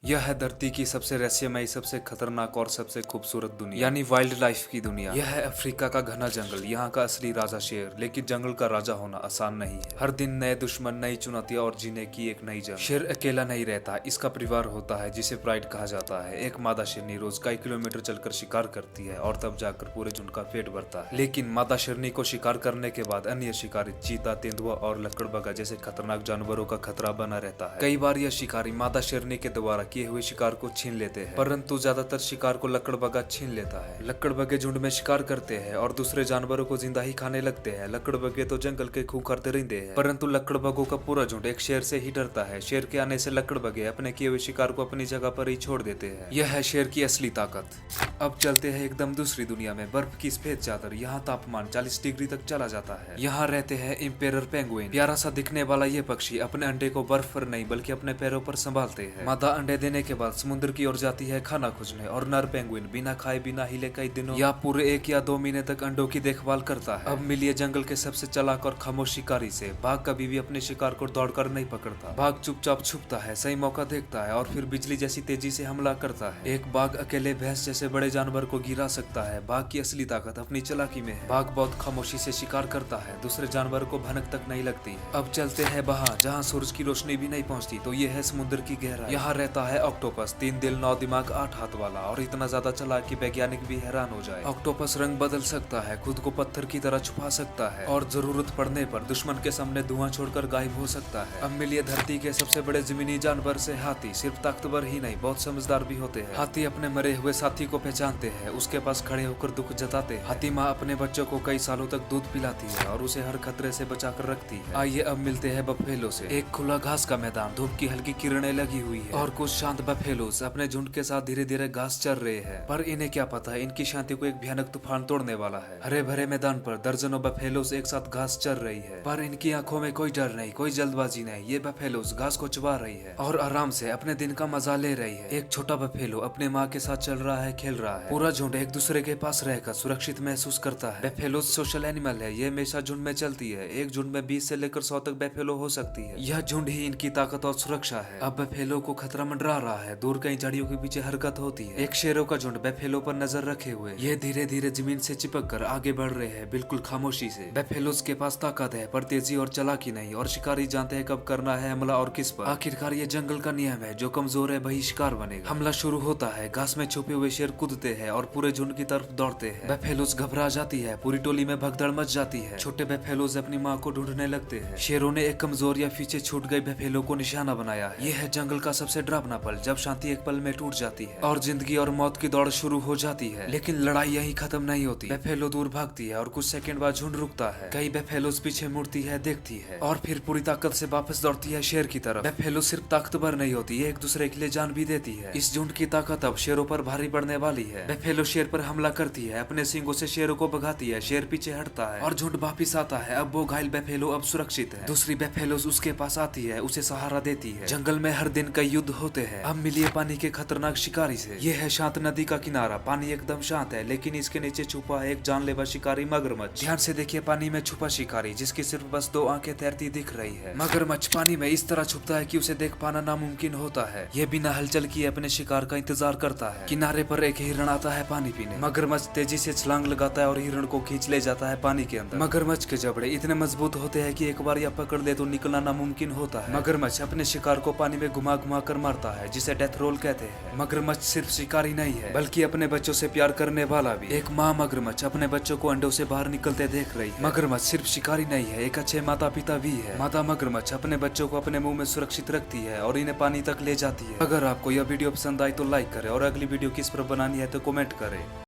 यह है धरती की सबसे रहस्यमयी, सबसे खतरनाक और सबसे खूबसूरत दुनिया, यानी वाइल्ड लाइफ की दुनिया। यह है अफ्रीका का घना जंगल, यहाँ का असली राजा शेर। लेकिन जंगल का राजा होना आसान नहीं है। हर दिन नए दुश्मन, नई चुनौतियां और जीने की एक नई जंग। शेर अकेला नहीं रहता, इसका परिवार होता है जिसे प्राइड कहा जाता है। एक मादा शेरनी रोज कई किलोमीटर चलकर शिकार करती है और तब जाकर पूरे झुंड का पेट भरता है। लेकिन मादा शेरनी को शिकार करने के बाद अन्य शिकारी चीता, तेंदुआ और लकड़बग्गा जैसे खतरनाक जानवरों का खतरा बना रहता है। कई बार यह शिकारी मादा शेरनी के द्वारा किए हुए शिकार को छीन लेते हैं, परंतु ज्यादातर शिकार को लकड़बग्गा छीन लेता है। लकड़बग्गे झुंड में शिकार करते हैं और दूसरे जानवरों को जिंदा ही खाने लगते हैं। लकड़बग्गे तो जंगल के खूंखार दरिंदे हैं, परंतु लकड़बग्गों का पूरा झुंड एक शेर से ही डरता है। शेर के आने से लकड़बग्गे अपने किए हुए शिकार को अपनी जगह पर ही छोड़ देते हैं। यह है शेर की असली ताकत। अब चलते हैं एकदम दूसरी दुनिया में, बर्फ की सफेद चादर। यहाँ तापमान 40 डिग्री तक चला जाता है। यहाँ रहते हैं इम्पेरर पेंगुइन। प्यारा सा दिखने वाला ये पक्षी अपने अंडे को बर्फ पर नहीं बल्कि अपने पैरों पर संभालते हैं। मादा अंडे देने के बाद समुद्र की ओर जाती है खाना खोजने, और नर पेंगुइन बिना खाए बिना हिले कई दिनों या पूरे 1 या 2 महीने तक अंडों की देखभाल करता है। अब मिलिए जंगल के सबसे चालाक और खामोश शिकारी से। बाघ कभी भी अपने शिकार को दौड़कर नहीं पकड़ता। बाघ चुपचाप छुपता है, सही मौका देखता है और फिर बिजली जैसी तेजी से हमला करता है। एक बाघ अकेले भैंस जैसे बड़े जानवर को गिरा सकता है। बाघ की असली ताकत अपनी चालाकी में है। बाघ बहुत खामोशी से शिकार करता है, दूसरे जानवर को भनक तक नहीं लगती है। अब चलते हैं बाहर, जहाँ सूरज की रोशनी भी नहीं पहुँचती, तो ये है समुद्र की गहराई। यहाँ रहता है ऑक्टोपस, 3 दिल 9 दिमाग 8 हाथ वाला, और इतना ज्यादा चालाक कि वैज्ञानिक भी हैरान हो जाए। ऑक्टोपस रंग बदल सकता है, खुद को पत्थर की तरह छुपा सकता है और जरूरत पड़ने पर दुश्मन के सामने धुआं छोड़कर गायब हो सकता है। अब मिलिए धरती के सबसे बड़े जमीनी जानवर से हाथी। सिर्फ ताकतवर ही नहीं, बहुत समझदार भी होते हैं। हाथी अपने मरे हुए साथी को पहचानते हैं, उसके पास खड़े होकर दुख जताते हैं। हाथी माँ अपने बच्चों को कई सालों तक दूध पिलाती है और उसे हर खतरे से बचाकर रखती है। आइए अब मिलते हैं बफेलो से। एक खुला घास का मैदान, धूप की हल्की किरणें लगी हुई है और कुछ शांत बफेलोस अपने झुंड के साथ धीरे धीरे घास चर रहे हैं। पर इन्हें क्या पता है, इनकी शांति को एक भयानक तूफान तोड़ने वाला है। हरे भरे मैदान पर दर्जनों बफेलोस एक साथ घास चर रही है, पर इनकी आंखों में कोई डर नहीं, कोई जल्दबाजी नहीं। ये बफेलोस घास को चबा रही है और आराम से अपने दिन का मजा ले रही है। एक छोटा बफेलो अपने माँ के साथ चल रहा है, खेल रहा है। पूरा झुंड एक दूसरे के पास रहकर सुरक्षित महसूस करता है। बफेलोस सोशल एनिमल है, ये हमेशा झुंड में चलती है। एक झुंड में 20 से लेकर 100 तक बफेलो हो सकती है। यह झुंड ही इनकी ताकत और सुरक्षा है। अब बफेलो को खतरा मंडरा रहा है, दूर कहीं झाड़ियों के पीछे हरकत होती है। एक शेरों का झुंड बफेलो पर नजर रखे हुए, ये धीरे धीरे जमीन से चिपक कर आगे बढ़ रहे हैं, बिल्कुल खामोशी से। बफेलोस के पास ताकत है, पर तेजी और चालाकी नहीं, और शिकारी जानते हैं कब करना है हमला और किस पर। आखिरकार ये जंगल का नियम है, जो कमजोर है वही शिकार बनेगा। हमला शुरू होता है, घास में छुपे हुए शेर कूदते हैं और पूरे झुंड की तरफ दौड़ते हैं। बफेलोस घबरा जाती है, पूरी टोली में भगदड़ मच जाती है। छोटे बफेलोस अपनी माँ को ढूंढने लगते हैं। शेरों ने एक कमजोर या पीछे छूट गए बफेलो को निशाना बनाया है। यह है जंगल का सबसे डरावना पल, जब शांति एक पल में टूट जाती है और जिंदगी और मौत की दौड़ शुरू हो जाती है। लेकिन लड़ाई यही खत्म नहीं होती। बफेलो दूर भागती है और कुछ सेकंड बाद झुंड रुकता है। कई बफेलोस पीछे मुड़ती है, देखती है और फिर पूरी ताकत से वापस दौड़ती है शेर की तरफ। बफेलो सिर्फ ताकतवर नहीं होती, ये एक दूसरे के लिए जान भी देती है। इस झुंड की ताकत अब शेरों पर भारी पड़ने वाली है। बफेलो शेर पर हमला करती है, अपने सींगों से शेरों को भगाती है। शेर पीछे हटता है और झुंड वापिस आता है। अब वो घायल बफेलो अब सुरक्षित है। दूसरी बफेलोस उसके पास आती है, उसे सहारा देती है। जंगल में हर दिन कई युद्ध होते हैं। अब मिलिए पानी के खतरनाक शिकारी से। ये है शांत नदी का किनारा, पानी एकदम शांत है, लेकिन इसके नीचे छुपा है एक जानलेवा शिकारी, मगरमच्छ। ध्यान से देखिए पानी में छुपा शिकारी, जिसकी सिर्फ बस 2 आंखें तैरती दिख रही है। मगरमच्छ पानी में इस तरह छुपता है कि उसे देख पाना नामुमकिन होता है। ये बिना हलचल किए अपने शिकार का इंतजार करता है। किनारे पर एक हिरण आता है पानी पीने। मगरमच्छ तेजी से छलांग लगाता है और हिरण को खींच ले जाता है पानी के अंदर। मगरमच्छ के जबड़े इतने मजबूत होते हैं कि एक बार यह पकड़ ले तो निकलना नामुमकिन होता है। मगरमच्छ अपने शिकार को पानी में घुमा घुमा कर मारता है, जिसे डेथ रोल कहते हैं। मगरमच्छ सिर्फ शिकारी नहीं है, बल्कि अपने बच्चों से प्यार करने वाला भी। एक माँ मगरमच्छ अपने बच्चों को अंडों से बाहर निकलते देख रही है। मगरमच्छ सिर्फ शिकारी नहीं है, एक अच्छे माता पिता भी है। माता मगरमच्छ अपने बच्चों को अपने मुंह में सुरक्षित रखती है और इन्हें पानी तक ले जाती है। अगर आपको यह वीडियो पसंद आई तो लाइक करें और अगली वीडियो किस पर बनानी है तो कमेंट करें।